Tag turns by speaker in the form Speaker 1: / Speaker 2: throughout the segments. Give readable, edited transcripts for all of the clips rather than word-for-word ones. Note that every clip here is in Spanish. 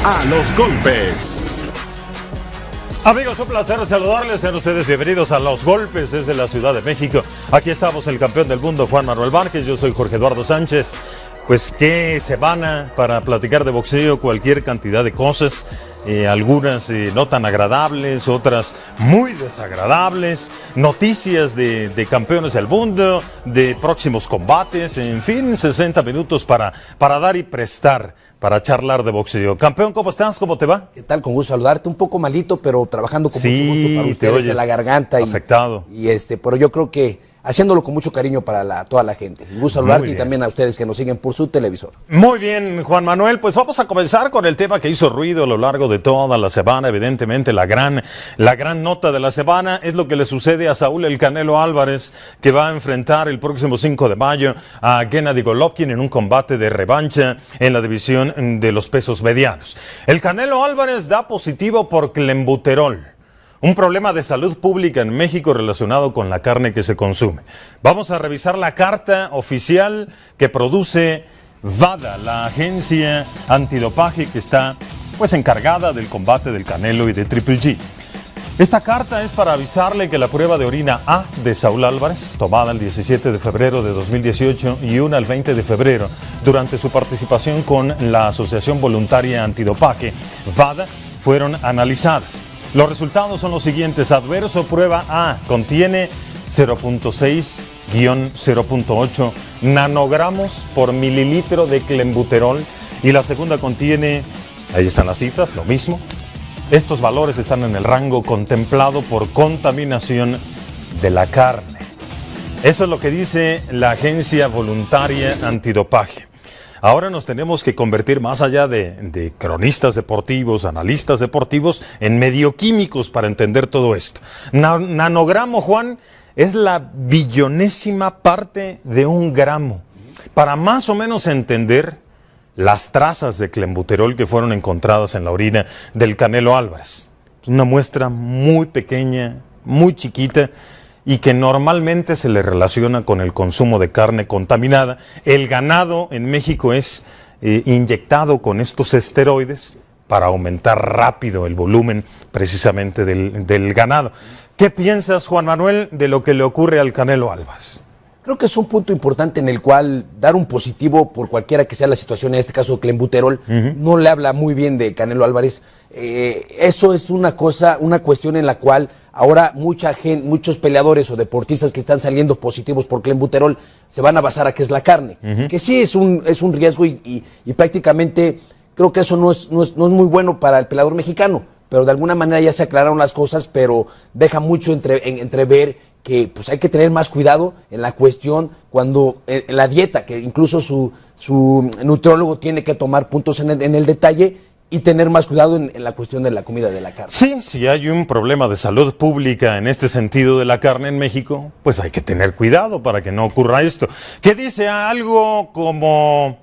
Speaker 1: A los golpes.
Speaker 2: Amigos, un placer saludarles. Sean ustedes bienvenidos a Los Golpes desde la Ciudad de México. Aquí estamos el campeón del mundo, Juan Manuel Márquez. Yo soy Jorge Eduardo Sánchez. Pues qué semana para platicar de boxeo, cualquier cantidad de cosas, algunas no tan agradables, otras muy desagradables, noticias de campeones del mundo, de próximos combates, en fin, 60 minutos para dar y prestar, para charlar de boxeo. Campeón, ¿cómo estás? ¿Cómo te va?
Speaker 3: ¿Qué tal? Con gusto saludarte, un poco malito, pero trabajando con mucho gusto para ustedes
Speaker 2: oyes
Speaker 3: de la garganta.
Speaker 2: Afectado.
Speaker 3: Pero yo creo que haciéndolo con mucho cariño para toda la gente. Un gusto saludarte y también a ustedes que nos siguen por su televisor.
Speaker 2: Muy bien, Juan Manuel, pues vamos a comenzar con el tema que hizo ruido a lo largo de toda la semana. Evidentemente la gran nota de la semana es lo que le sucede a Saúl El Canelo Álvarez, que va a enfrentar el próximo 5 de mayo a Gennady Golovkin en un combate de revancha en la división de los pesos medianos. El Canelo Álvarez da positivo por clenbuterol, un problema de salud pública en México relacionado con la carne que se consume. Vamos a revisar la carta oficial que produce WADA, la agencia antidopaje que está encargada del combate del Canelo y de Triple G. Esta carta es para avisarle que la prueba de orina A de Saúl Álvarez, tomada el 17 de febrero de 2018 y una el 20 de febrero, durante su participación con la Asociación Voluntaria Antidopaje, WADA, fueron analizadas. Los resultados son los siguientes. Adverso, prueba A contiene 0.6-0.8 nanogramos por mililitro de clenbuterol y la segunda contiene, ahí están las cifras, lo mismo. Estos valores están en el rango contemplado por contaminación de la carne. Eso es lo que dice la Agencia Voluntaria Antidopaje. Ahora nos tenemos que convertir, más allá de cronistas deportivos, analistas deportivos, en medioquímicos para entender todo esto. Nanogramo, Juan, es la billonésima parte de un gramo. Para más o menos entender las trazas de clenbuterol que fueron encontradas en la orina del Canelo Álvarez. Una muestra muy pequeña, muy chiquita, y que normalmente se le relaciona con el consumo de carne contaminada. El ganado en México es inyectado con estos esteroides para aumentar rápido el volumen precisamente del ganado. ¿Qué piensas, Juan Manuel, de lo que le ocurre al Canelo Álvarez?
Speaker 3: Creo que es un punto importante en el cual dar un positivo por cualquiera que sea la situación, en este caso clenbuterol, no le habla muy bien de Canelo Álvarez. Eso es una cuestión en la cual ahora muchos peleadores o deportistas que están saliendo positivos por clenbuterol se van a basar a que es la carne, que sí es un riesgo y prácticamente creo que eso no es muy bueno para el peleador mexicano, pero de alguna manera ya se aclararon las cosas, pero deja mucho entrever que pues hay que tener más cuidado en la cuestión cuando en la dieta, que incluso su nutriólogo tiene que tomar puntos en el detalle y tener más cuidado en la cuestión de la comida de la carne.
Speaker 2: Sí, si hay un problema de salud pública en este sentido de la carne en México, pues hay que tener cuidado para que no ocurra esto. ¿Qué dice algo como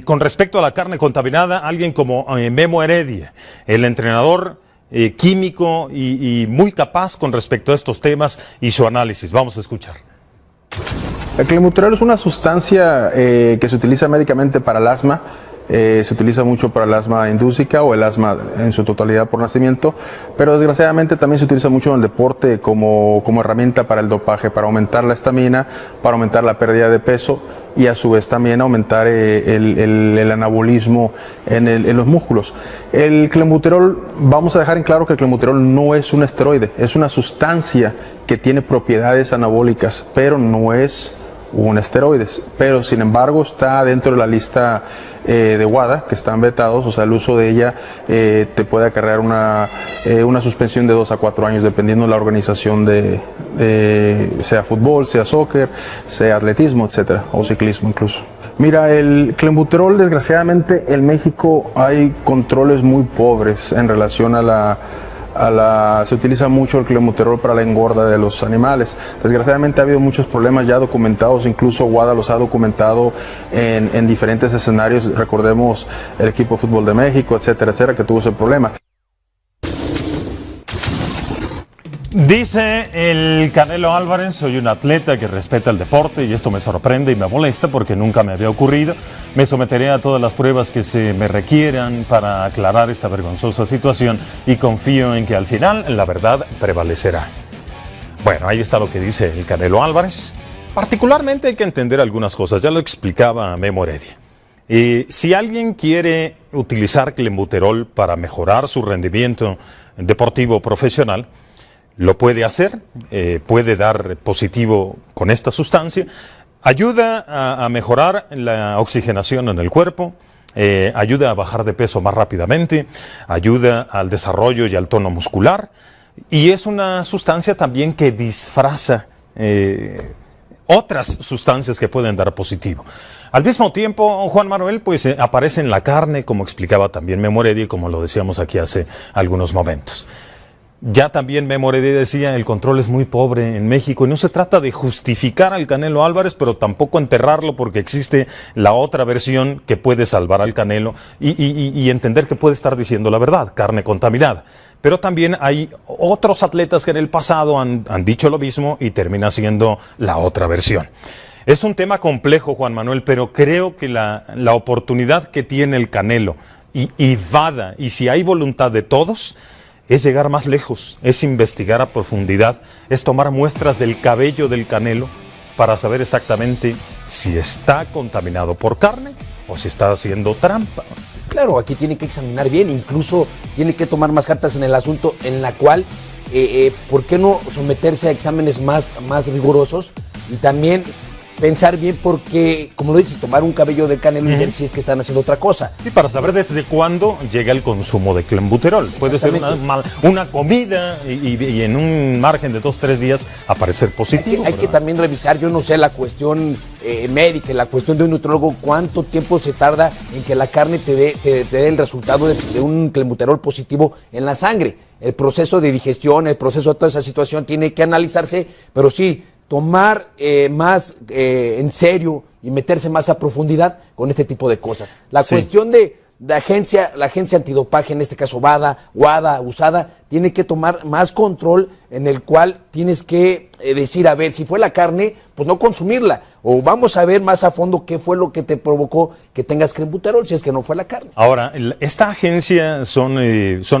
Speaker 2: con respecto a la carne contaminada, alguien como Memo Heredia, el entrenador químico y muy capaz con respecto a estos temas y su análisis? Vamos a escuchar.
Speaker 4: El clenbuterol es una sustancia que se utiliza médicamente para el asma. Se utiliza mucho para el asma indúsica o el asma en su totalidad por nacimiento, pero desgraciadamente también se utiliza mucho en el deporte como herramienta para el dopaje, para aumentar la estamina, para aumentar la pérdida de peso y a su vez también aumentar el anabolismo en los músculos. El clenbuterol, vamos a dejar en claro que el clenbuterol no es un esteroide, es una sustancia que tiene propiedades anabólicas, pero no es un esteroide, pero sin embargo está dentro de la lista de WADA, que están vetados, o sea, el uso de ella te puede acarrear una suspensión de 2 a 4 años, dependiendo de la organización sea fútbol, sea soccer, sea atletismo, etcétera, o ciclismo incluso. Mira, el clenbuterol, desgraciadamente, en México hay controles muy pobres en relación se utiliza mucho el clenbuterol para la engorda de los animales. Desgraciadamente ha habido muchos problemas ya documentados, incluso WADA los ha documentado en diferentes escenarios. Recordemos el equipo de fútbol de México, etcétera, etcétera, que tuvo ese problema.
Speaker 2: Dice el Canelo Álvarez: soy un atleta que respeta el deporte y esto me sorprende y me molesta porque nunca me había ocurrido. Me someteré a todas las pruebas que se me requieran para aclarar esta vergonzosa situación y confío en que al final la verdad prevalecerá. Bueno, ahí está lo que dice el Canelo Álvarez. Particularmente hay que entender algunas cosas, ya lo explicaba Memo Heredia. Si alguien quiere utilizar clenbuterol para mejorar su rendimiento deportivo profesional, lo puede hacer, puede dar positivo con esta sustancia, ayuda a mejorar la oxigenación en el cuerpo, ayuda a bajar de peso más rápidamente, ayuda al desarrollo y al tono muscular, y es una sustancia también que disfraza otras sustancias que pueden dar positivo. Al mismo tiempo, Juan Manuel, pues aparece en la carne, como explicaba también Memo Heredia, como lo decíamos aquí hace algunos momentos. Ya también Memo Heredia decía, el control es muy pobre en México y no se trata de justificar al Canelo Álvarez, pero tampoco enterrarlo porque existe la otra versión que puede salvar al Canelo y entender que puede estar diciendo la verdad, carne contaminada. Pero también hay otros atletas que en el pasado han dicho lo mismo y termina siendo la otra versión. Es un tema complejo, Juan Manuel, pero creo que la oportunidad que tiene el Canelo y Vada, y si hay voluntad de todos, es llegar más lejos, es investigar a profundidad, es tomar muestras del cabello del Canelo para saber exactamente si está contaminado por carne o si está haciendo trampa.
Speaker 3: Claro, aquí tiene que examinar bien, incluso tiene que tomar más cartas en el asunto, en la cual, ¿por qué no someterse a exámenes más rigurosos? Y también pensar bien porque, como lo dices, tomar un cabello de Canelo y ver si es que están haciendo otra cosa.
Speaker 2: Y para saber desde cuándo llega el consumo de clenbuterol. Puede ser una comida y en un margen de 2-3 días aparecer positivo.
Speaker 3: Hay que también revisar, yo no sé, la cuestión médica, la cuestión de un nutrólogo, cuánto tiempo se tarda en que la carne te dé el resultado de un clenbuterol positivo en la sangre. El proceso de digestión, el proceso de toda esa situación tiene que analizarse, pero sí, tomar más en serio y meterse más a profundidad con este tipo de cosas. La cuestión de la agencia antidopaje, en este caso WADA, USADA, tiene que tomar más control en el cual tienes que decir, a ver, si fue la carne, pues no consumirla. O vamos a ver más a fondo qué fue lo que te provocó que tengas clenbuterol, si es que no fue la carne.
Speaker 2: Ahora, esta agencia son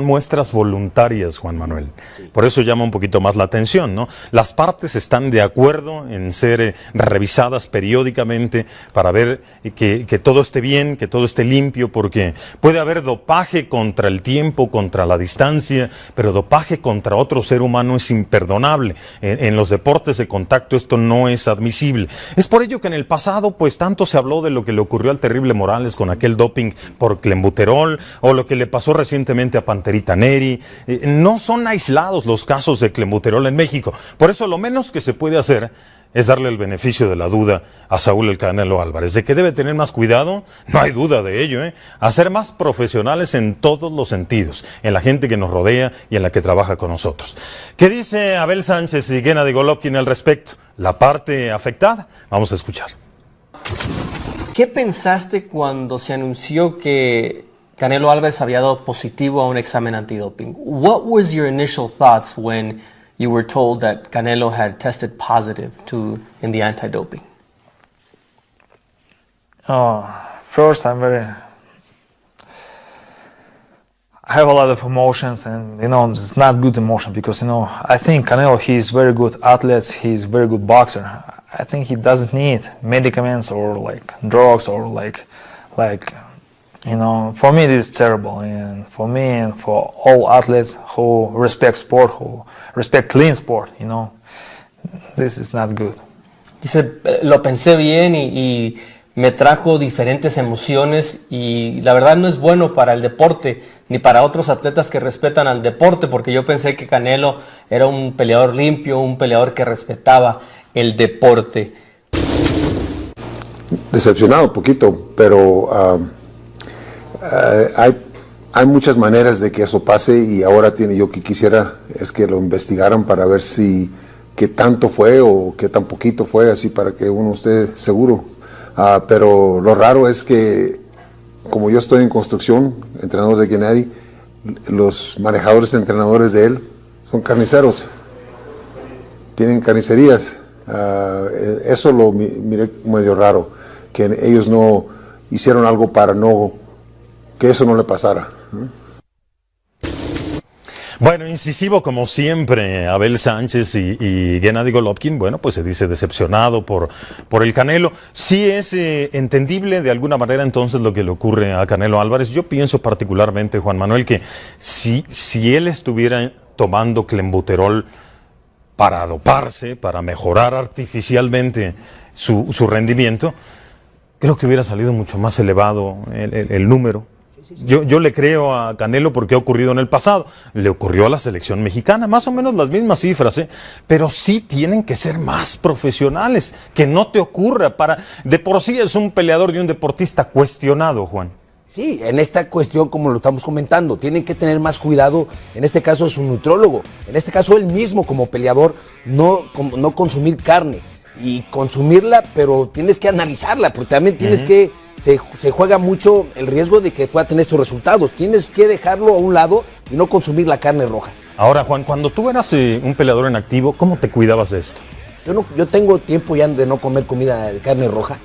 Speaker 2: muestras voluntarias, Juan Manuel. Sí. Por eso llama un poquito más la atención, ¿no? Las partes están de acuerdo en ser revisadas periódicamente para ver que todo esté bien, que todo esté limpio, porque puede haber dopaje contra el tiempo, contra la distancia, pero dopaje contra otro ser humano es imperdonable. En los deportes de contacto esto no es admisible. Es por ello que en el pasado pues tanto se habló de lo que le ocurrió al terrible Morales con aquel doping por clenbuterol o lo que le pasó recientemente a Panterita Neri. No son aislados los casos de clenbuterol en México. Por eso lo menos que se puede hacer es darle el beneficio de la duda a Saúl el Canelo Álvarez. De que debe tener más cuidado, no hay duda de ello, a ser más profesionales en todos los sentidos, en la gente que nos rodea y en la que trabaja con nosotros. ¿Qué dice Abel Sánchez y Gennady Golovkin al respecto? La parte afectada, vamos a escuchar.
Speaker 1: ¿Qué pensaste cuando se anunció que Canelo Álvarez había dado positivo a un examen antidoping? What was your initial thoughts when you were told that Canelo had tested positive in the anti-doping?
Speaker 5: First, I have a lot of emotions, and it's not good emotion because I think Canelo, he's very good athlete, he's very good boxer. I think he doesn't need medicaments or like drugs or like for me this is terrible, and for me and for all athletes who respect sport, who respect clean sport, this is not good.
Speaker 1: Dice, lo pensé bien y me trajo diferentes emociones y la verdad no es bueno para el deporte ni para otros atletas que respetan al deporte, porque yo pensé que Canelo era un peleador limpio, un peleador que respetaba el deporte.
Speaker 6: Decepcionado un poquito, pero hay muchas maneras de que eso pase y ahora yo que quisiera es que lo investigaran para ver si qué tanto fue o qué tan poquito fue, así para que uno esté seguro. Pero lo raro es que, como yo estoy en construcción, entrenador de Gennady, los manejadores, entrenadores de él, son carniceros. tienen carnicerías. Eso lo miré medio raro, que ellos no hicieron algo para que eso no le pasara.
Speaker 2: Bueno, incisivo como siempre, Abel Sánchez y Gennady Golovkin, bueno, pues se dice decepcionado por el Canelo. Sí es entendible de alguna manera entonces lo que le ocurre a Canelo Álvarez. Yo pienso particularmente, Juan Manuel, que si él estuviera tomando clenbuterol para doparse, para mejorar artificialmente su rendimiento, creo que hubiera salido mucho más elevado el número. Yo le creo a Canelo porque ha ocurrido en el pasado. Le ocurrió a la selección mexicana, más o menos las mismas cifras, pero sí tienen que ser más profesionales, que no te ocurra. De por sí es un peleador y un deportista cuestionado, Juan.
Speaker 3: Sí, en esta cuestión, como lo estamos comentando, tienen que tener más cuidado, en este caso su nutrólogo, en este caso él mismo como peleador, no consumir carne y consumirla, pero tienes que analizarla, porque también tienes que... Se juega mucho el riesgo de que pueda tener estos resultados. Tienes que dejarlo a un lado y no consumir la carne roja.
Speaker 2: Ahora, Juan, cuando tú eras un peleador en activo, ¿cómo te cuidabas de esto?
Speaker 3: Yo tengo tiempo ya de no comer comida de carne roja,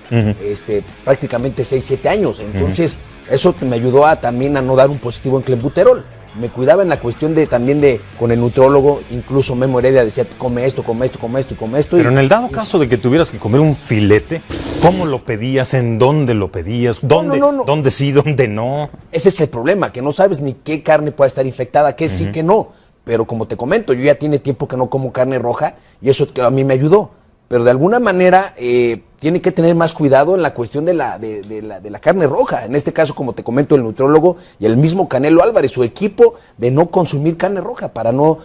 Speaker 3: prácticamente 6-7 años. Entonces, eso me ayudó también a no dar un positivo en clenbuterol. Me cuidaba en la cuestión con el nutrólogo, incluso Memo Heredia decía, come esto, come esto, come esto y come esto.
Speaker 2: Pero en el dado caso de que tuvieras que comer un filete, ¿cómo lo pedías? ¿En dónde lo pedías? ¿Dónde sí, dónde no?
Speaker 3: Ese es el problema, que no sabes ni qué carne puede estar infectada, qué sí, qué no. Pero como te comento, yo ya tiene tiempo que no como carne roja y eso a mí me ayudó. Pero de alguna manera tiene que tener más cuidado en la cuestión de la carne roja. En este caso, como te comento, el nutrólogo y el mismo Canelo Álvarez, su equipo, de no consumir carne roja para no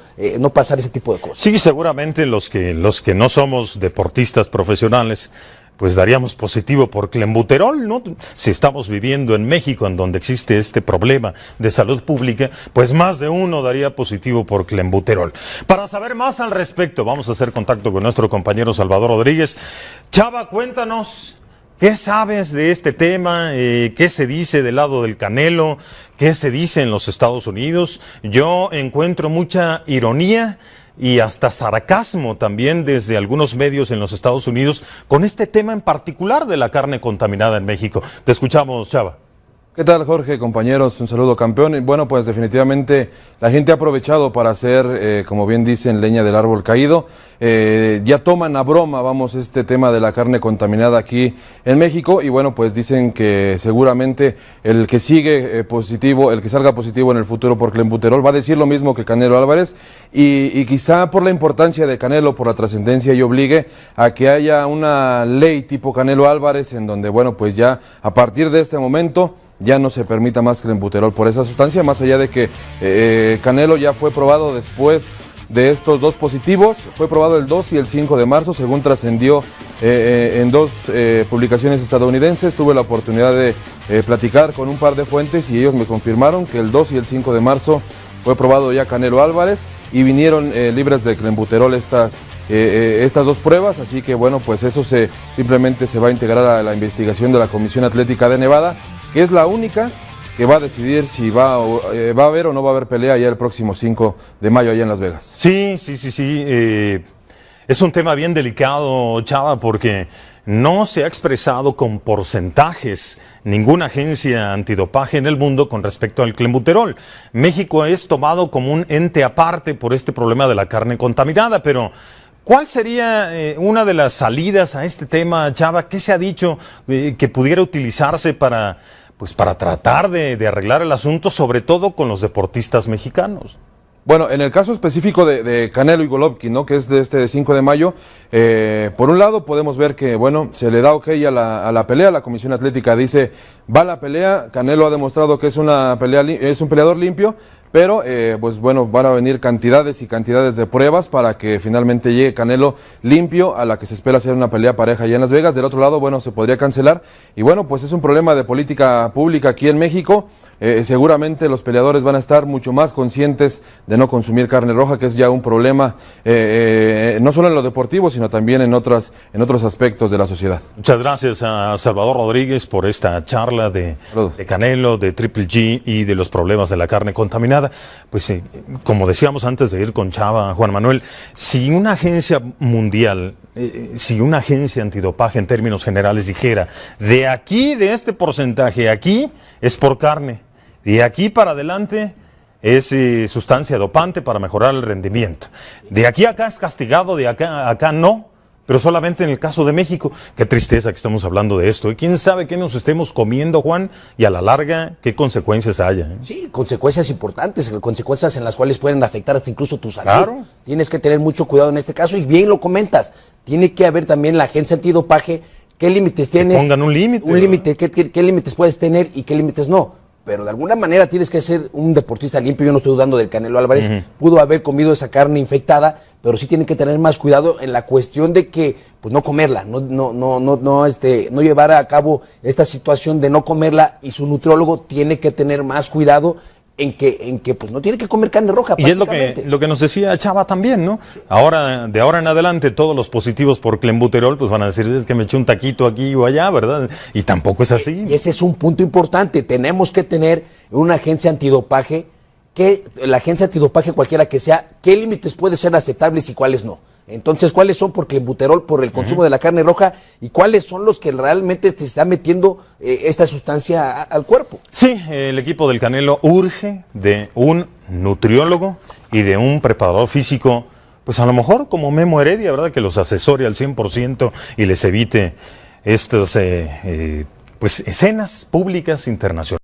Speaker 3: pasar ese tipo de cosas.
Speaker 2: Sí, seguramente los que no somos deportistas profesionales, pues daríamos positivo por clenbuterol, ¿no? Si estamos viviendo en México, en donde existe este problema de salud pública, pues más de uno daría positivo por clenbuterol. Para saber más al respecto, vamos a hacer contacto con nuestro compañero Salvador Rodríguez. Chava, cuéntanos, ¿qué sabes de este tema? ¿Qué se dice del lado del Canelo? ¿Qué se dice en los Estados Unidos? Yo encuentro mucha ironía y hasta sarcasmo también desde algunos medios en los Estados Unidos con este tema en particular de la carne contaminada en México. Te escuchamos, Chava.
Speaker 7: ¿Qué tal, Jorge, compañeros? Un saludo, campeón. Y bueno, pues definitivamente la gente ha aprovechado para hacer, como bien dicen, leña del árbol caído. Ya toman a broma, este tema de la carne contaminada aquí en México. Y bueno, pues dicen que seguramente el que sigue positivo, el que salga positivo en el futuro por clenbuterol, va a decir lo mismo que Canelo Álvarez. Y quizá por la importancia de Canelo, por la trascendencia, y obligue a que haya una ley tipo Canelo Álvarez, en donde, bueno, pues ya a partir de este momento ya no se permita más clenbuterol por esa sustancia, más allá de que Canelo ya fue probado después de estos dos positivos, fue probado el 2 y el 5 de marzo, según trascendió en dos publicaciones estadounidenses. Tuve la oportunidad de platicar con un par de fuentes y ellos me confirmaron que el 2 y el 5 de marzo fue probado ya Canelo Álvarez y vinieron libres de clenbuterol estas dos pruebas, así que bueno, pues eso simplemente se va a integrar a la investigación de la Comisión Atlética de Nevada, que es la única que va a decidir si va a haber o no va a haber pelea ya el próximo 5 de mayo allá en Las Vegas.
Speaker 2: Sí. Es un tema bien delicado, Chava, porque no se ha expresado con porcentajes ninguna agencia antidopaje en el mundo con respecto al clenbuterol. México es tomado como un ente aparte por este problema de la carne contaminada, pero ¿cuál sería una de las salidas a este tema, Chava? ¿Qué se ha dicho que pudiera utilizarse para tratar de arreglar el asunto, sobre todo con los deportistas mexicanos?
Speaker 7: Bueno, en el caso específico de Canelo y Golovkin, ¿no?, que es de este 5 de mayo, por un lado podemos ver que, bueno, se le da ok a la pelea, la Comisión Atlética dice, va la pelea, Canelo ha demostrado que es un peleador limpio, pero pues bueno, van a venir cantidades y cantidades de pruebas para que finalmente llegue Canelo limpio a la que se espera hacer una pelea pareja allá en Las Vegas. Del otro lado, bueno, se podría cancelar y bueno, pues es un problema de política pública aquí en México. Seguramente los peleadores van a estar mucho más conscientes de no consumir carne roja, que es ya un problema no solo en lo deportivo, sino también en otros aspectos de la sociedad.
Speaker 2: Muchas gracias a Salvador Rodríguez por esta charla de Canelo, de Triple G y de los problemas de la carne contaminada. nada. Pues como decíamos antes de ir con Chava, Juan Manuel, si una agencia mundial, si una agencia antidopaje en términos generales dijera, de aquí, de este porcentaje, aquí es por carne, de aquí para adelante es sustancia dopante para mejorar el rendimiento, de aquí a acá es castigado, de acá a acá no, pero solamente en el caso de México. Qué tristeza que estamos hablando de esto. ¿Y quién sabe qué nos estemos comiendo, Juan? Y a la larga, qué consecuencias haya.
Speaker 3: Sí, consecuencias importantes, consecuencias en las cuales pueden afectar hasta incluso tu salud.
Speaker 2: Claro.
Speaker 3: Tienes que tener mucho cuidado en este caso y bien lo comentas. Tiene que haber también la agencia antidopaje. ¿Qué límites tienes?
Speaker 2: Que pongan un límite.
Speaker 3: Un límite. ¿Qué límites puedes tener y qué límites no? Pero de alguna manera tienes que ser un deportista limpio. Yo no estoy dudando del Canelo Álvarez. Pudo haber comido esa carne infectada, pero sí tiene que tener más cuidado en la cuestión de que, pues, no comerla, no llevar a cabo esta situación de no comerla, y su nutriólogo tiene que tener más cuidado en que pues no tiene que comer carne roja.
Speaker 2: Y es lo que nos decía Chava también, ¿no? Ahora, de ahora en adelante, todos los positivos por clenbuterol pues van a decir, es que me eché un taquito aquí o allá, ¿verdad? Y tampoco es así.
Speaker 3: Y ese es un punto importante. Tenemos que tener una agencia antidopaje, que la agencia antidopaje cualquiera que sea, qué límites pueden ser aceptables y cuáles no. Entonces, ¿cuáles son por clenbuterol, por el consumo de la carne roja, y cuáles son los que realmente te están metiendo esta sustancia al cuerpo?
Speaker 2: Sí, el equipo del Canelo urge de un nutriólogo y de un preparador físico, pues a lo mejor como Memo Heredia, ¿verdad? Que los asesore al 100% y les evite estas pues escenas públicas internacionales.